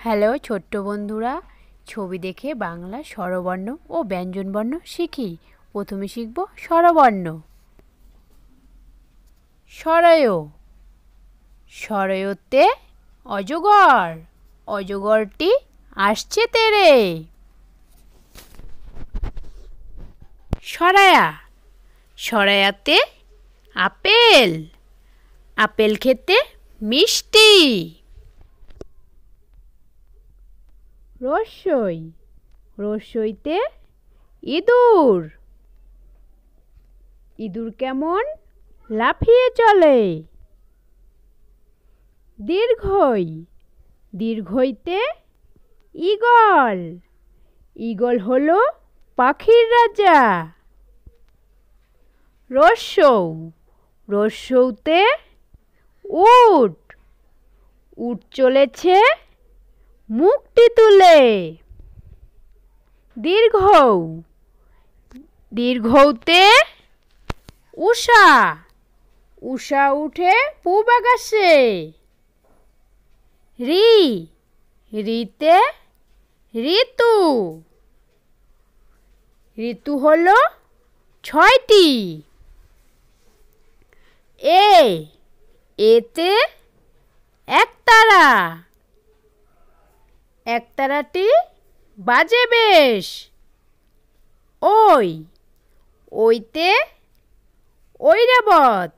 Hello ছোট্ট বন্ধুরা, ছবি দেখে বাংলা স্বরবর্ণ ও ব্যঞ্জনবর্ণ শিখি। প্রথমে শিখব স্বরবর্ণ। স্বরয়। স্বরয়তে অজগর, অজগরটি আসছে তেরে। সরায়া। সরায়াতে আপেল, আপেল খেতে মিষ্টি। রস্যই। রস্যইতে ইঁদুর, ইঁদুর কেমন লাফিয়ে চলে। দীর্ঘই। দীর্ঘইতে ঈগল, ঈগল হলো পাখির রাজা। রস্যৌ। রস্যৌতে উট, উট চলেছে মুখটি তুলে। দীর্ঘৌ। দীর্ঘৌতে উষা, উষা উঠে পূব আকাশে। ঋ। ঋতে ঋতু, ঋতু হলো ৬টি। এ। এতে একতারা, একতারাটি বাজে বেশ। ওই। ওইতে ঐরাবত,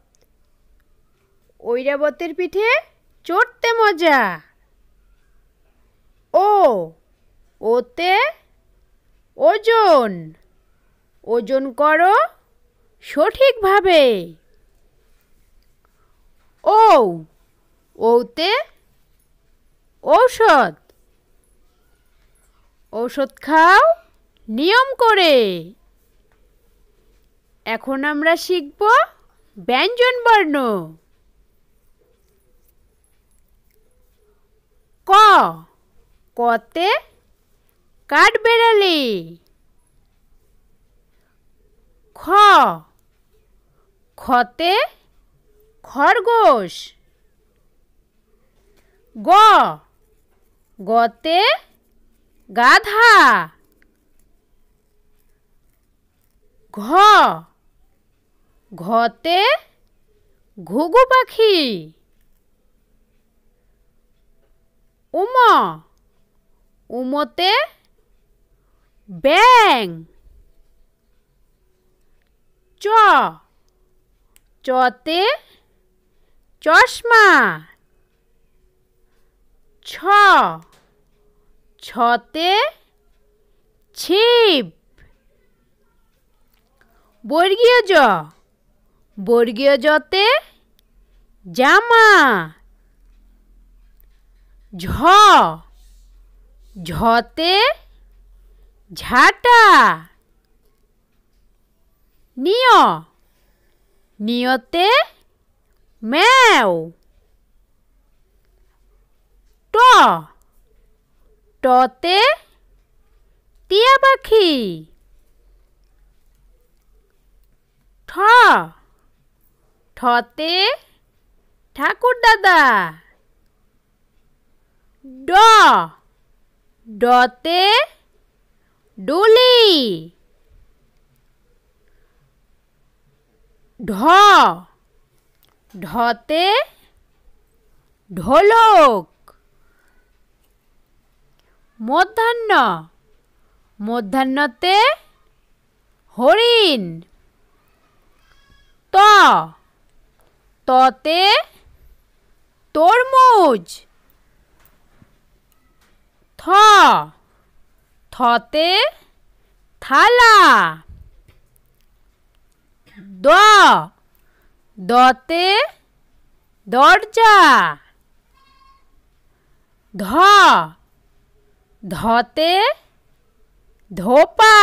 ঐরাবতের পিঠে চড়তে মজা। ও। ওতে ওজন, ওজন করো সঠিকভাবে। ঔ। ওতে ঔষধ, ঔষধ খাও নিয়ম করে। এখন আমরা শিখব ব্যঞ্জনবর্ণ। ক। কতে কাঠবেড়ালি। খ। খতে খরগোশ। গ। গতে গাধা। ঘ। ঘতে ঘুঘু পাখি। উম। উমতে ব্যাঙ। চ। চতে চশমা। ছ। ছতে ছিপ। বর্গীয় জ। বর্গীয় জতে জামা। ঝ। ঝতে ঝাঁটা। নিয়। নিয়তে ম্যাও। ট। টতে টিয়া পাখি। ঠ। ঠতে ঠাকুর দাদা। ড। ডতে ডুলি। ঢ। ঢতে ঢোলক। মধ্যাহ্ন। মধ্যাহ্নতে হরিণ। ত। ততে তরমুজ। থ। থতে থালা। দ। দতে দরজা। ধ। ধতে ধোপা।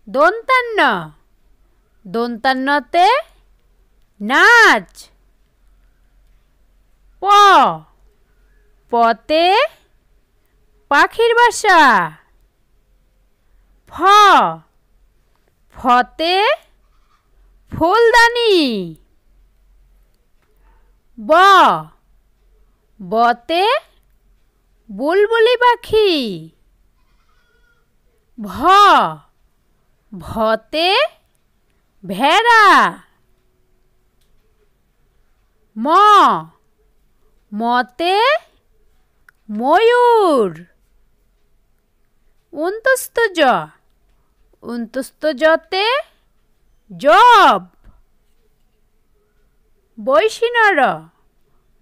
দন্তান্ন। দন্তান্নতে নাচ। প। পতে পাখির বাসা। ফ। ফতে ফুলদানি। ব। বতে বুলবুলি পাখি। ভ ভতে ভেড়া। ম মতে ময়ূর। উন্তস্ত জ উন্তস্ত জতে জব। বৈশিনর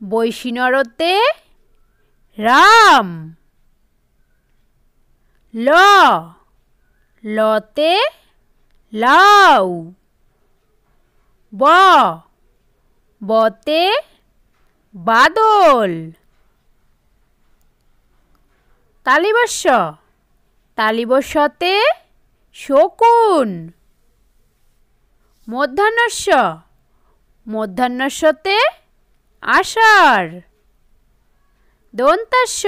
বৈশিনরতে রাম। ল লতে লাউ। ব বতে বাদল। তালিবস্য তালিবস্যতে শকুন। মধ্যাহ্নস্য মধ্যাহ্নস্যতে আষাঢ়। দন্তাস্য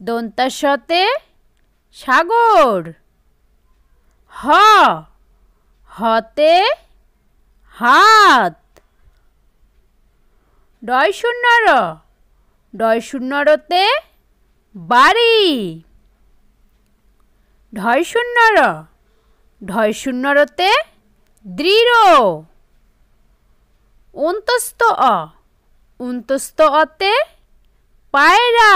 দন্তাস্যতে সাগর। হ হতে হাত। ডয়শূন্যর ডয়শূন্যরতে বাড়ি। ঢয়শূন্যর ঢয়শূন্যরতে দৃঢ়। অন্তস্থ অ অন্তস্থ অতে পায়রা।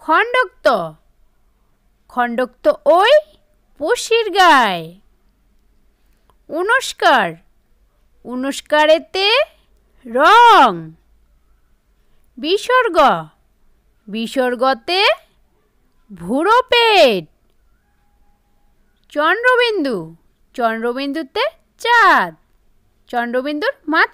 খণ্ডক্ত খণ্ডক্ত ওই পশির গায়। উনস্কার উনস্কারেতে রং। বিসর্গ বিসর্গতে ভুরো পেট। চন্দ্রবিন্দু চন্দ্রবিন্দুতে চাঁদ। চন্দ্রবিন্দুর মাথা।